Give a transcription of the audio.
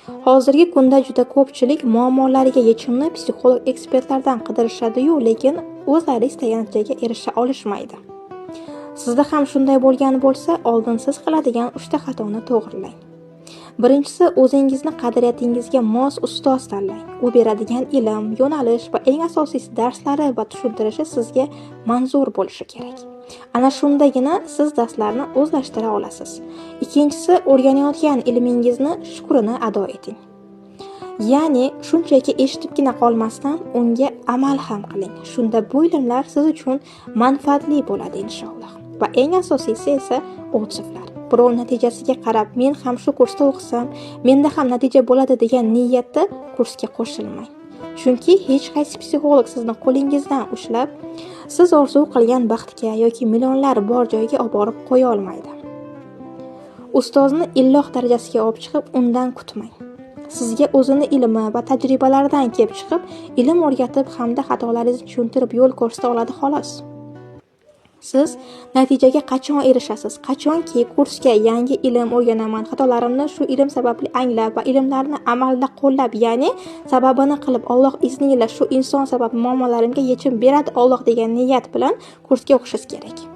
Hozirgi kunda juda ko'pchilik muammolariga yechimni psixolog ekspertlardan qidirishadi-yu, lekin o'zlari istagan natijaga erisha olishmaydi. Sizda ham shunday bo'lgan bo'lsa, oldin siz qiladigan 3 ta xatoni to'g'rilang. Birinchisi, o'zingizni qadriyatingizga mos ustoz tanlang. U beradigan ilm, yo'nalish va eng asosiysi darslari va tushuntirishi sizga manzur bo'lishi kerak. Ana shundagina siz darslarni o'zlashtira olasiz. Ikkinchisi, o'rganayotgan ilmingizni shukrini ado eting. Ya'ni shunchaki eshitibgina qolmasdan unga amal ham qiling. Shunda bu ilmlar siz uchun manfaatli bo'ladi inshaalloh. Va eng asosiysi esa odzivlar. Birov natijasiga qarab, men ham shu kursda o'qisam, menda ham natija bo'ladi degan niyatda kursga qo'shilmang. Chunki hech qaysi psixolog sizni qo'lingizdan ushlab, siz orzu qilgan baxtga yoki millionlar bor joyga olib borib qo'ya olmaydi. Ustozni illoh darajasiga olib chiqib, undan kutmang. Sizga o'zini ilmi va tajribalaridan kelib chiqib, ilm o'rgatib hamda xatolaringizni tushuntirib yo'l ko'rsata oladi xolos. Siz natijaga qachon erishasiz? Qachonki kursga yangi ilm o'rganaman, xatolarimni shu ilm sababli anglab va ilmlarni amalda qo'llab, ya'ni sababini qilib Alloh izniga shu inson sabab muammolarimga yechim beradi Alloh degan niyat bilan kursga o'qishingiz kerak.